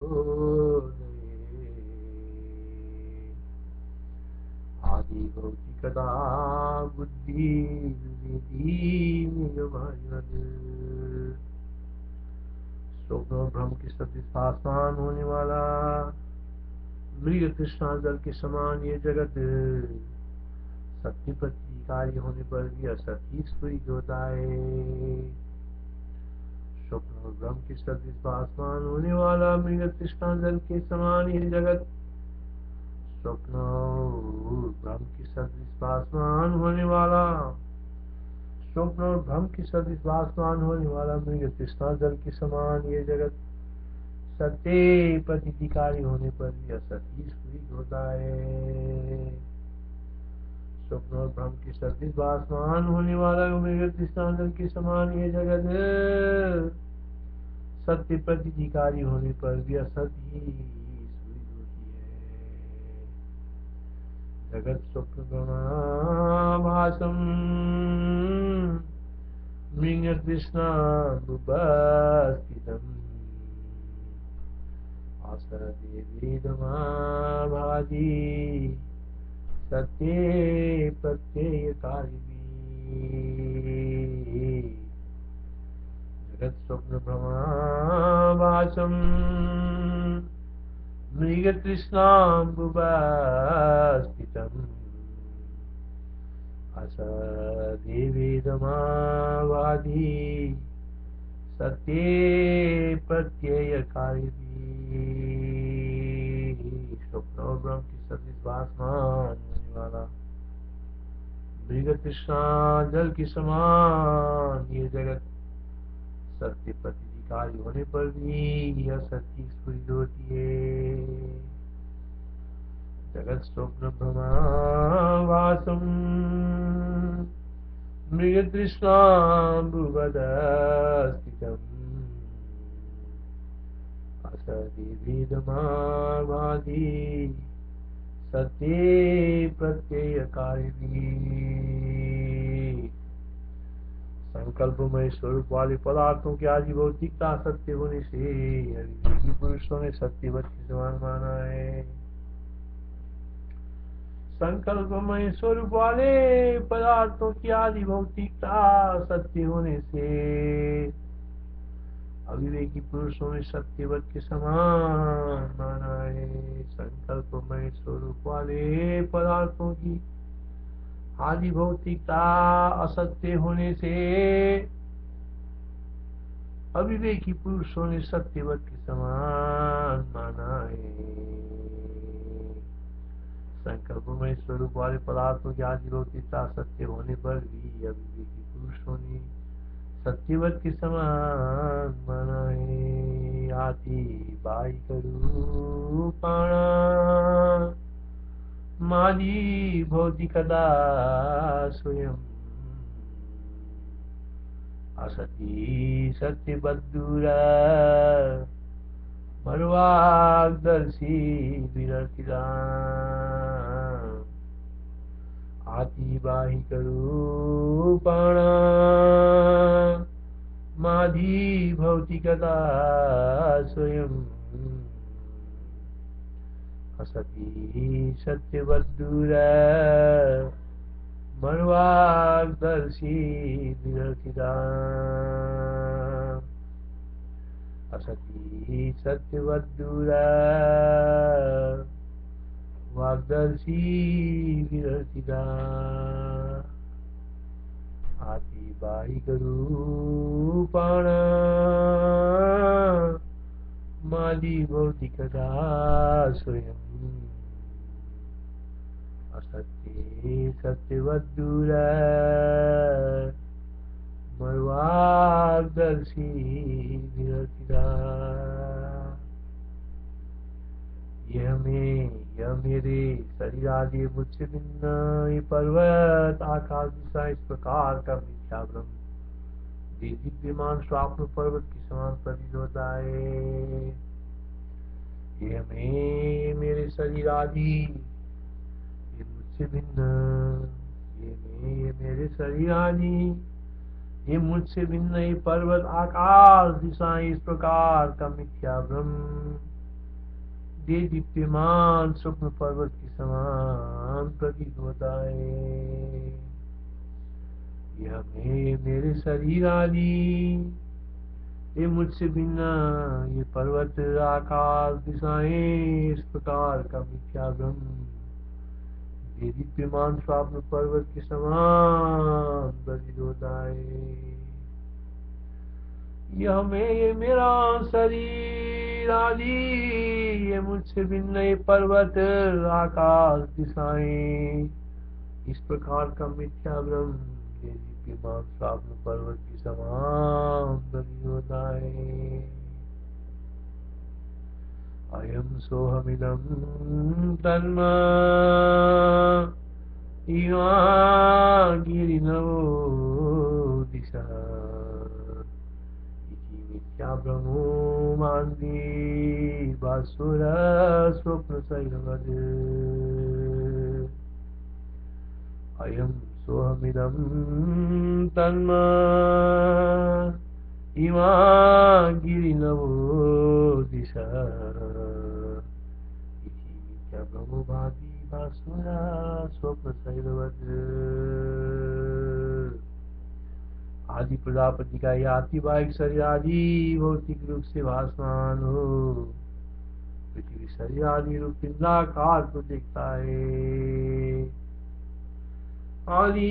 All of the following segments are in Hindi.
आदि भौतिकता बुद्धि स्वप्न भ्रम के सदृश आसान होने वाला मृग तृष्णा जल के समान ये जगत सत्य प्रतिकारी होने पर भी असत्य स्फुरित होता है। स्वप्न और भ्रम के सदृश आसमान होने वाला मृग तृष्णा जल के समान ये जगत स्वप्न और भ्रम के सदृश आसमान होने वाला स्वप्न और भ्रम के सदृश आसमान होने वाला मृग तृष्णा जल के समान ये जगत सत्य प्रतीतिकारी होने पर भी असत्य स्फुरित होता है। स्वप्न और भ्रम के सदृश आसमान होने वाला मृग तृष्णा जल के समान ये जगत सत्य प्रतीतिकारी होने पर भी असत्य स्फुरित होती है। जगत स्वप्न भ्रमाभासम मृग तृष्णा बुभस्थितम् असदेवीदमाभाति सत्ये प्रत्ययकारिणी जगत स्वप्न भ्रमाभासम मृग तृष्णाम्बुबास्थितम् असदेवीदमाभाति सत्ये प्रत्ययकारिणी स्वप्न और भ्रम की सदृश भासमान होने वाला मृग तृष्णा जल के समान ये जगत सत्य प्रतीतिकारी होने पर भी असत्य स्फुरित होती है। जगत स्वप्न भ्रमाभासम मृग तृष्णा बुभस्थितम् असदेवीदमाभाति सत्ये प्रत्ययकारिणी संकल्पमय स्वरूप वाले पदार्थों की आदि भौतिकता सत्य होने से अविवेकी पुरुषों ने सत्यवत के समान माना है। संकल्पमय स्वरूप वाले पदार्थों की आदि भौतिकता सत्य होने से अविवेकी पुरुषों ने सत्यवत के समान माना है। संकल्पमय स्वरूप वाले पदार्थों की आदि भौतिकता असत्य होने से अविवेकी पुरुषों ने सत्यवत के समान माना है। संकल्पमय स्वरूप वाले पदार्थों की आदि भौतिकता सत्य होने पर भी अविवेकी पुरुषों ने सत्यवत के समान माना है। आदि बाहिक रूपाणा मादी भौतिकता स्वयं असती सत्यबद्धूरा मर्वाग्दर्शी विरतिरा आतिबाहिक रूपाणा मादी भौतिकता स्वयं असती सत्यबद्धूरा मर्वाग्दर्शी विरतिरा असती सत्यबद्धूरा वाग्दर्शी विरतिरा आतिबाहिक रूपाणा मादी भौतिकता स्वयं असत्ये सत्यवद्धूरा मर्वाग्दर्शी विरतिरा यह मेरे शरीर आदि मुझसे भिन्न ये पर्वत आकाश दिशा इस प्रकार का मिथ्या भ्रम दिव्यमान स्वाप्न पर्वत के समान प्रतीत होता है। ये मेरे शरीर आदि ये मुझसे भिन्न ये मेरे शरीर आदि ये मुझसे भिन्न ये पर्वत आकाश दिशा इस प्रकार का मिथ्या भ्रम दे दीप्यमान स्वप्न पर्वत के समान प्रतीत होता है। यह मेरे शरीर आदि, ये मुझसे भिन्न ये पर्वत आकाश दिशाएं, इस प्रकार का मिथ्या ब्रह्म ये दीप्यमान स्वप्न पर्वत के समान प्रतीत होता है। यह ये मेरा शरीर आदि, ये मुझसे भिन्न ये पर्वत आकाश दिशाएं, इस प्रकार का मिथ्या ब्रह्म ये दीप्यमान स्वप्न पर्वत के समान प्रतीत होता है। अयम सोहमिदं तन्मा इमा गिरिनवो दिशा इति मिथ्या ब्रह्मो मान्ति भासुर स्वप्न सैरवद। अयम सोहमिदं तन्मा इमा गिरिनवो दिशा इति मिथ्या ब्रह्मो भाति भासुर स्वप्न सैरवद। आदि प्रजापति का यह आतिवाहिक शरीर आदि भौतिक रूप से भासमान हो पृथ्वी शरीर आदि रूप पिंडाकार को देखता है। आदि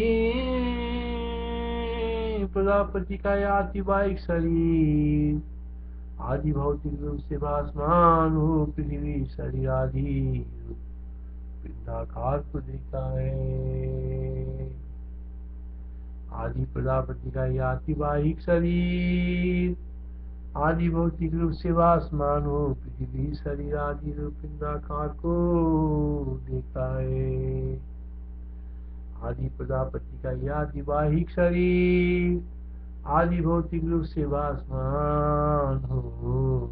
प्रजापति का यह आतिवाहिक शरीर आदि भौतिक रूप से भासमान हो पृथ्वी शरीर आदि पिंडाकार को देखता है। आदि प्रजापति का यह आतिवाहिक शरीर आदि भौतिक रूप से भासमान हो पृथ्वी शरीर आदि रूप पिंडाकार को देखता है। आदि प्रजापति का यह आतिवाहिक शरीर आदि भौतिक रूप से भासमान हो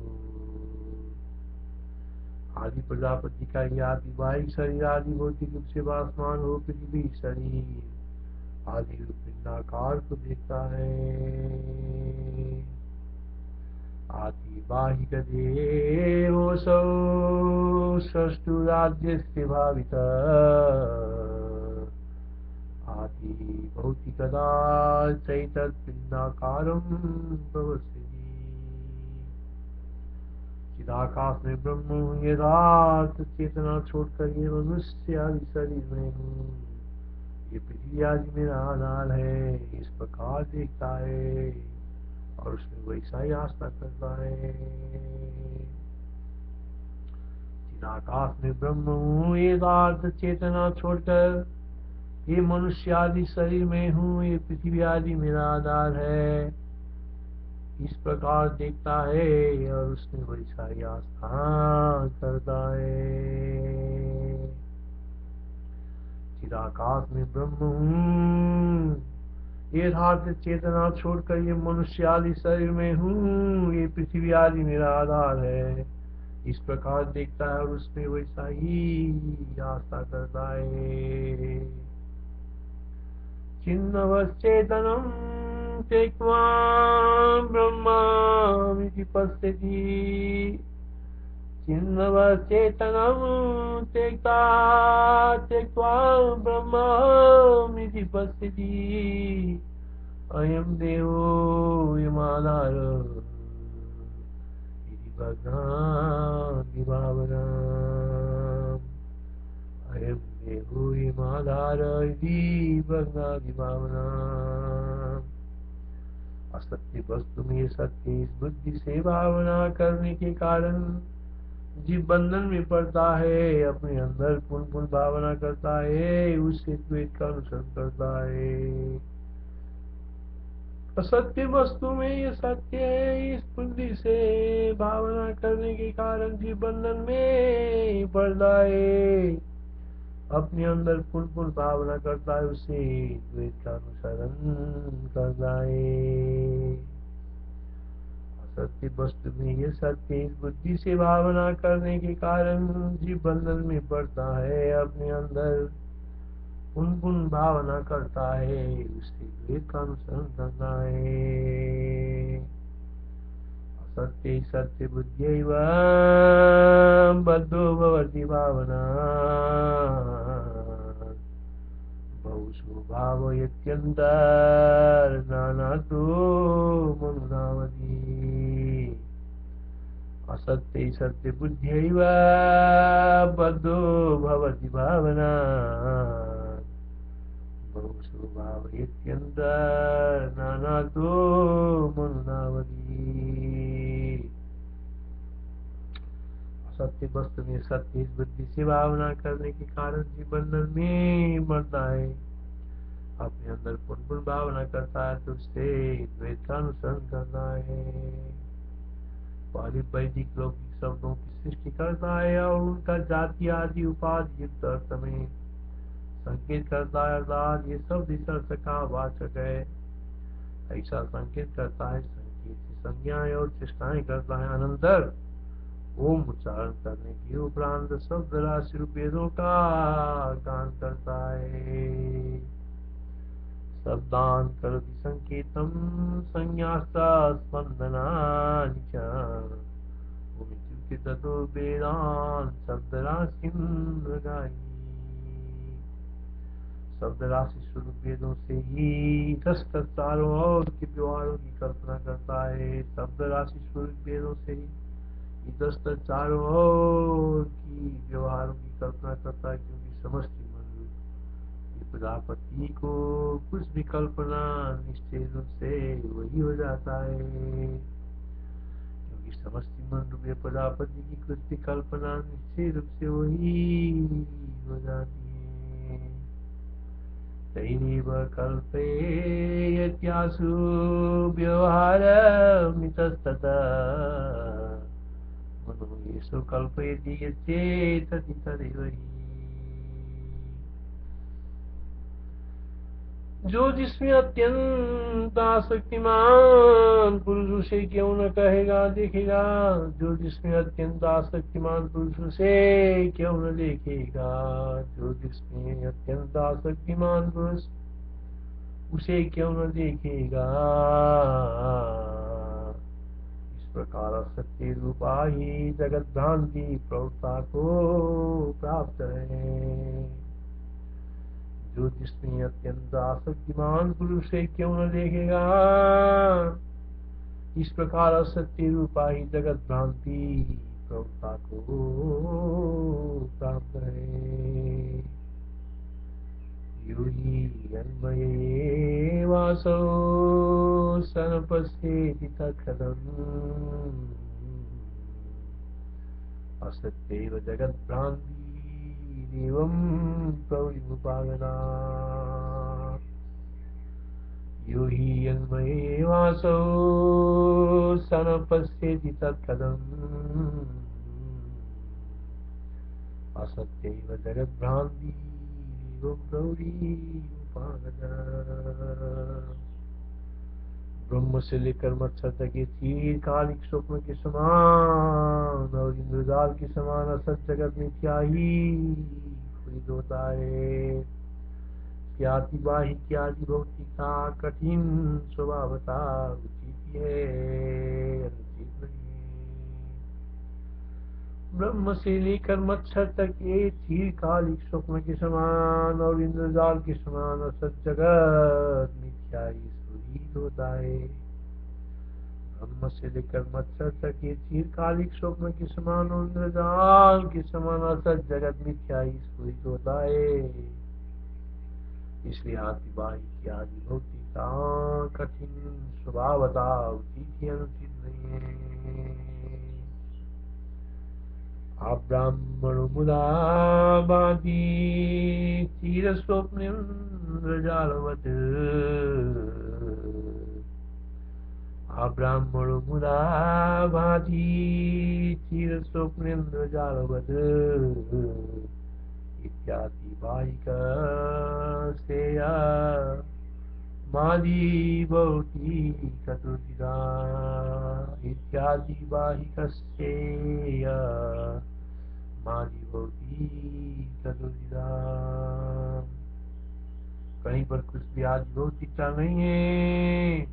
आदि प्रजापति का यह आतिवाहिक शरीर आदि भौतिक रूप से भासमान हो पृथ्वी शरीर आदि रूप पिंडाकार को देखता है। आतिवाहिक देवोऽसौ षष्ठुराज्यस्य भाविता आदि भौतिकदा चैतत्पिंडाकारं प्रवस्यति। चिदाकाश में ब्रह्म यथार्थ चेतना छोड़कर ये मनुष्य आदि शरीर में हूँ, ये पृथ्वी आदि मेरा आधार है, इस प्रकार देखता है और उसमें वैसा ही आस्था करता है। चिदाकाश में ब्रह्म हूँ यथार्थ चेतना छोड़कर ये मनुष्य आदि शरीर में हूँ, ये पृथ्वी आदि मेरा आधार है, इस प्रकार देखता है और उसमें वैसा ही आस्था करता है। चिदाकाश में ब्रह्म हूँ यथार्थ चेतना छोड़कर ये मनुष्य आदि शरीर में हूँ, ये पृथ्वी आदि मेरा आधार है, इस प्रकार देखता है और उसमें वैसा ही आस्था करता है। छिन्नवश्चेतनं त्यक्त्वा ब्रह्मामिति पश्यति। छिन्नवश्चेतनं त्यक्त्वा ब्रह्मामिति पश्यति। अयं देहो यमाधार इति बध्नाति भावनाम्। अयं देहो यमाधार इति बध्नाति भावनाम्। असत्य वस्तु में सत्य इस बुद्धि से भावना करने के कारण जीव बंधन में पड़ता है, अपने अंदर पुन पुन भावना करता है, उससे द्वैत का अनुसरण करता है। असत्य वस्तु में ये सत्य है, इस बुद्धि से भावना करने के कारण जीव बंधन में पड़ता है, अपने अंदर पुन पुन भावना करता है, उससे द्वैत का अनुसरण करता है। सत्य वस्तु में ये सत्य इस बुद्धि से भावना करने के कारण जीव बंधन में पड़ता है, अपने अंदर पुन पुन भावना करता है, उससे द्वैत का अनुसरण करता है। सत्य सत्य बुद्धियैव बद्धो भवति भावना बहु स्वभाव यत्यंतर नानातो मनुनावधि असत्य सत्य बुद्ध्यैव बद्धो भवति भावना बहु स्वभाव यत्यंतर नानातो मनुनावधि सत्य वस्तु में सत्य इस बुद्धि से भावना करने के कारण जीवन में मरता है। अपने अंदर पुनः भावना करता है तो उससे द्वैत का अनुसरण करना है। वैदिक लौकिक शब्दों की सृष्टि करता है और उनका जाति आदि उपाधि युक्त अर्थ में संकेत करता है, अर्थात ये सब इस अर्थ का वाचक है। ऐसा संकेत करता है, संकेत से संज्ञाएं और चेष्टाएं करता है। अनंतर ओम उच्चारण करने के उपरांत शब्द राशि वेदों का गान करता है। शब्दान करति संकेतम संज्ञास्ता स्पंदनानि च ओमित्युक्ते ततो वेदान शब्द राशि मृगाई। शब्द राशि स्वरूप वेदों से ही चारों और के व्यवहारों की कल्पना करता है। शब्द राशि स्वरूप वेदों से ही चारों ओर की व्यवहारों की कल्पना करता है, क्योंकि समष्टि मन प्रजापति को कुछ भी कल्पना निश्चय रूप से वही हो जाता है, क्योंकि समष्टि मन रूप प्रजापति की कुछ भी कल्पना निश्चय रूप से वही हो जाती है। तैरेव कल्पे यत्यासु व्यवहार मितस्ततः मनो येषु कल्पयति यच्चेतति तदेव हि। जो जिसमें अत्यंत आसक्तिमान पुरुष उसे क्यों न कहेगा देखेगा, जो जिसमें अत्यंत आसक्तिमान पुरुष उसे क्यों न देखेगा, जो जिसमें अत्यंत आसक्तिमान पुरुष उसे क्यों न देखेगा। प्रकार सत्य रूपा ही जगत भ्रांति प्रवृत्ता को प्राप्त है। जो जिसमें अत्यंत आसक्तिमान पुरुष से क्यों न देखेगा, इस प्रकार सत्य रूपा ही जगत भ्रांति प्रवृत्ता को प्राप्त है। योगी अन्मये वासो सनपश्येति तत्कथम् असत्यैव जगद्भ्रान्तिरेवं प्रौढिमुपागता। यो हि अन्मये वासो सनपश्येति तत्कथम् असत्यैव जगद्भ्रान्ति ब्रह्म से लेकर मच्छर तक ये चिरकालिक स्वप्न के समान और इंद्रजाल के समान असत जगत मिथ्या ही फलित होता है। ज्ञातिबाही ज्ञाति भौतिका कठिन स्वभावता उचित है, अनुचित नहीं। ब्रह्म से लेकर मच्छर तक ये चिरकालिक स्वप्न के समान और इंद्रजाल के समान असत जगत मिथ्या ही स्वरूप होता है। ब्रह्म से लेकर मच्छर तक ये चिरकालिक स्वप्न के समान और इंद्रजाल के समान असत जगत मिथ्या ही स्वरूप होता है। इसलिए आदिबाही की आदि भौतिकता कठिन स्वभावता उचित ही अनुचित नहीं है। अब्राह्मणो मुदा भाति चिरस्वप्निन्द्रजालवत्। अब्राह्मणो मुदा भाति चिरस्वप्निन्द्रजालवत् इत्यादि बाहिकस्तेय मादि भवति चतुर्विधा। इत्यादि बाहिकस्तेय मादि भवति चतुर्विधा। कहीं पर कुछ भी आदि भौतिकता नहीं है,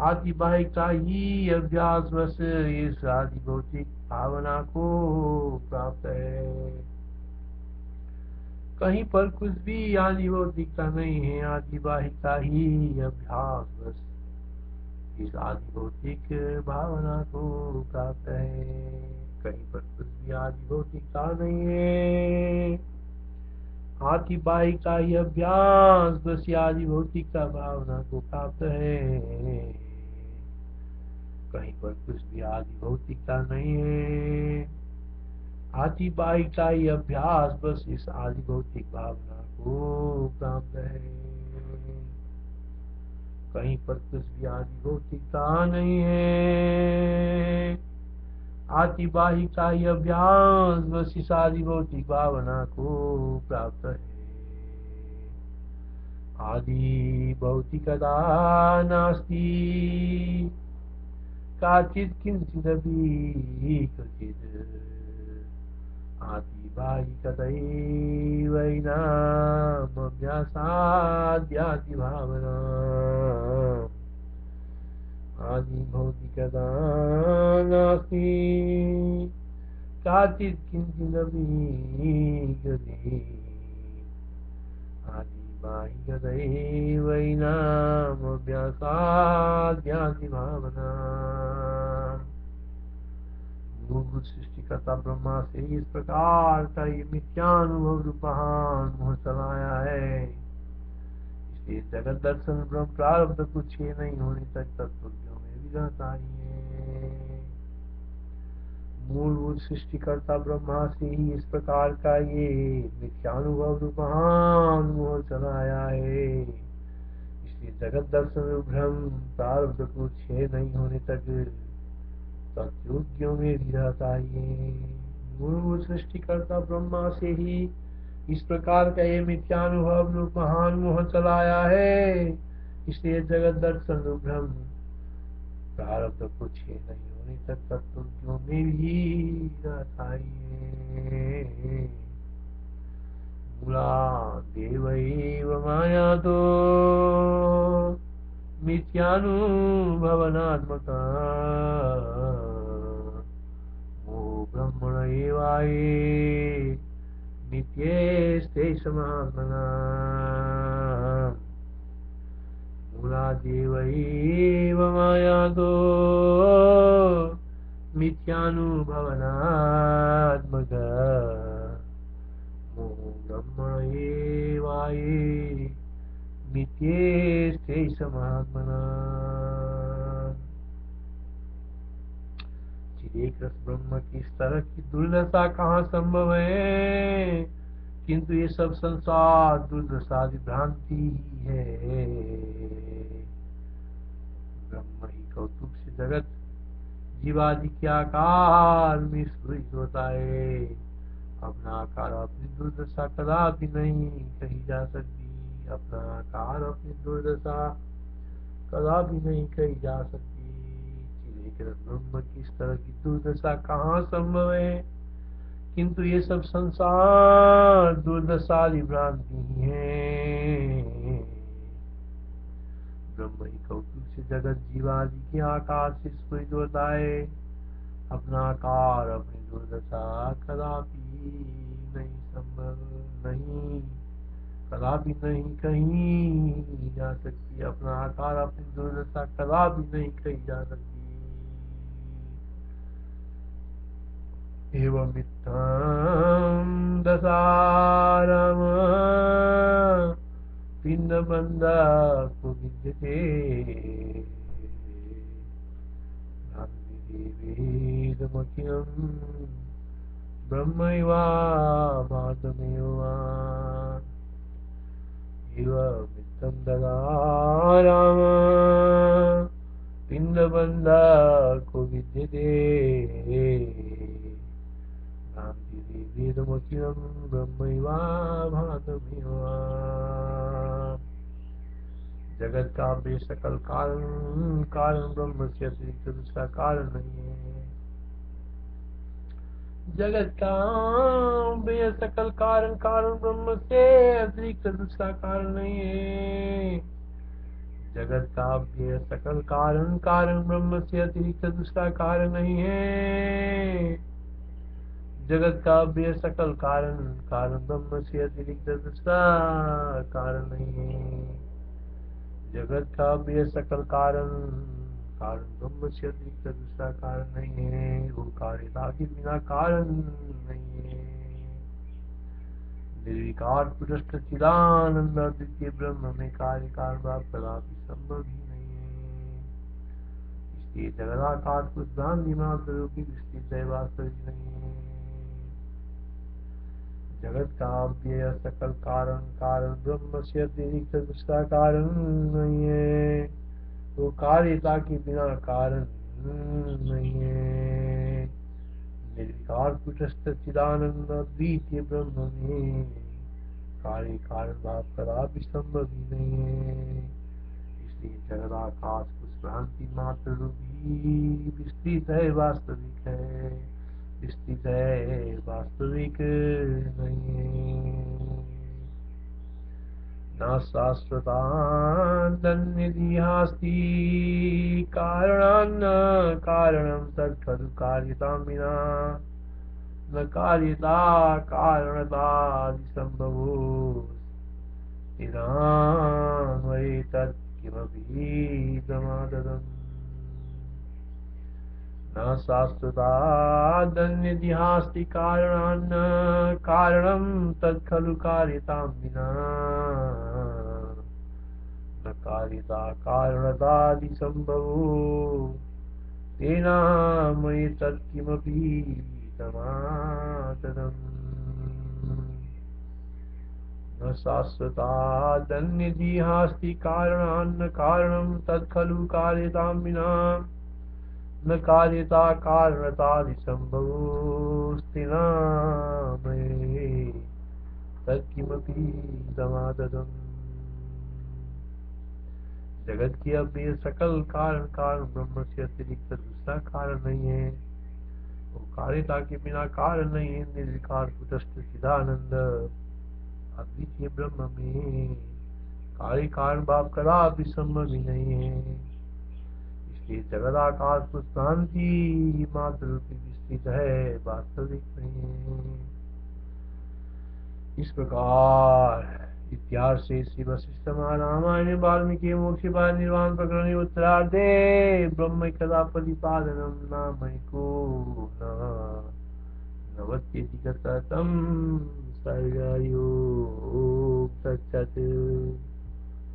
आदि बाहिकता ही अभ्यास बस इस आदि भौतिक भावना को प्राप्त है। कहीं पर कुछ भी आदि भौतिकता नहीं है, आदि बाहिकता ही अभ्यास बस इस आदि भौतिक भावना को प्राप्त है। कहीं पर कुछ भी आदि भौतिकता नहीं है, आदि बाहिकता ही अभ्यास बस आदि भौतिकता भावना को प्राप्त है। कहीं पर कुछ भी आदि भौतिकता नहीं है, आदि बाहिकता ही अभ्यास बस इस आदि भौतिक भावना को प्राप्त है। कहीं पर कुछ भी आदि भौतिकता नहीं है, आदि बाहिकता ही अभ्यास बस इस आदि भौतिक भावना को प्राप्त है। आदि भौतिकता नास्ति काचित् किंचिदपि क्वचित्, आदि बाहिकतैवैनामभ्यासाद्यादि भावना। आदि भौतिकता नास्ति काचित् किंचिदपि क्वचित्, आदि बाहिकतैवैनामभ्यासाद्यादि भावना। मूलभूत सृष्टिकर्ता ब्रह्मा से इस प्रकार का ये मिथ्यानुभव रूपहान मोह चलाया है, इसलिए जगत दर्शन ब्रह्म प्रारब्ध कुछ ही नहीं होने तक तत्वज्ञों में भी रहता ही है। मूलभूत सृष्टिकर्ता ब्रह्मा से ही इस प्रकार का ये मिथ्यानुभव रूपहान मोह चलाया है, इसलिए जगत दर्शन भ्रम प्रारब्ध कुछ ही नहीं होने तक तत्वज्ञों में भी रहता ही है। मूलभूत सृष्टिकर्ता ब्रह्मा से ही इस प्रकार का ये मिथ्यानुभव रूप महान मोह चलाया है, इसलिए जगत दर्शन भ्रम प्रारब्ध कुछ ही नहीं होने तक तत्वज्ञों में भी रहता ही है। मूला देवैव माया तो मिथ्यानुभवनात्मका, वो ब्रह्मण एवाये नित्येस्ते समात्मना। मूला देवैव मायातो मिथ्यानुभवनात्मका, वो ब्रह्मण एवाये नित्येस्ते समात्मना। चिदेक रस ब्रह्म की इस तरह की दुर्दशा कहाँ संभव है, किंतु ये सब संसार दुर्दशा भ्रांति ही है। ब्रह्म ही कौतुक से जगत जीवादि के आकार में स्फुरित होता है, अपना आकार अपनी दुर्दशा कदापि नहीं कही जा सकती। अपना आकार अपनी दुर्दशा कदापि नहीं कही जा सकती। चिदेक ब्रह्म की इस तरह की दुर्दशा कहाँ संभव है, किंतु ये सब संसार दुर्दशा भ्रांति ही है। ब्रह्म ही कौतुक से जगत जीवादि के आकार से स्फुरित होता है, अपना आकार अपनी दुर्दशा कदापि नहीं संभव नहीं कदापि नहीं कही जा सकती। अपना आकार अपनी दुर्दशा कदापि नहीं कही जा सकती। एवं इत्थं दशारम पिंडबंध को विद्यते, वेदमखिलं ब्रह्मैवा भातमेवा। एवं इत्थं दशारम पिंडबंध को विद्यते, वेदमखिलं ब्रह्मैवा भातमेवा। जगत का बेसकल कारण कारण ब्रह्म से अतिरिक्त दूसरा कारण नहीं है। जगत का बेसकल कारण कारण ब्रह्म से अतिरिक्त दूसरा कारण नहीं है। जगत का बेसकल कारण कारण ब्रह्म से अतिरिक्त दूसरा कारण नहीं है। जगत का अव्यय सकल कारण, कारण ब्रह्म से अतिरिक्त दूसरा कारण नहीं है। जगत का अव्यय सकल कारण, कारण ब्रह्म से अतिरिक्त दूसरा कारण नहीं है। वो कार्यता के बिना कारण नहीं है। निर्विकार पुरुष चिदानंद अद्वितीय ब्रह्म में कार्य कारण भाव कदापि संभव ही नहीं है। इसलिए जगदाकाश कुछ भ्रांति मात्र रूपी विस्तृत है, वास्तविक नहीं है। जगत का अव्यय सकल कारण, कारण ब्रह्म से अतिरिक्त दूसरा कारण नहीं है। वो कार्यता के बिना कारण नहीं है। निर्विकार कुटस्थ चिदानंद अद्वितीय ब्रह्म में कार्य कारण भाव कदापि संभव ही नहीं है। इसलिए जगदाकाश कुछ भ्रांति मात्र रूपी विस्तृत है, वास्तविक है। विस्तृत है, वास्तविक नहीं है। न शाश्वता तन्निधिहास्ति कारणान्न कारणं तत्खलु कार्यतां विना। न कार्यता कारणतादिसम्भवो निरामये तत् किमपि प्रमादम्। न शाश्वतादन्यदिहास्ति कारणान्न कारणं तत्खलु कार्यतां विना। न कार्यता कारणतादिसम्भवो तेनामये तत् किमपि समादरम्। न शाश्वतादन्यदिहास्ति कारणान्न कारणं तत्खलु कार्यतां विना। न कार्यता कारणतादिसम्भवोऽस्ति नामये तत्किमपि समादरम्। जगत की अव्यय सकल कारण, कारण ब्रह्म से अतिरिक्त दूसरा कारण नहीं है। वो कार्यता के बिना कारण नहीं है। निर्विकार कुटस्थ चिदानंद अद्वितीय ब्रह्म में कार्य कारण भाव कदापि संभव ही नहीं है। इसलिए जगदाकाश कुछ भ्रांति मात्र रूपी विस्तृत है, वास्तविक नहीं है। इस प्रकार इत्यार्षे श्री वशिष्ठ महारामायणे वाल्मीकि मोक्षपाद निर्वाण प्रकरणे उत्तरार्धे ब्रह्मैक्यता प्रतिपादनं नामैकोननवत्यधिकशतं सर्गयोः तत्सत्।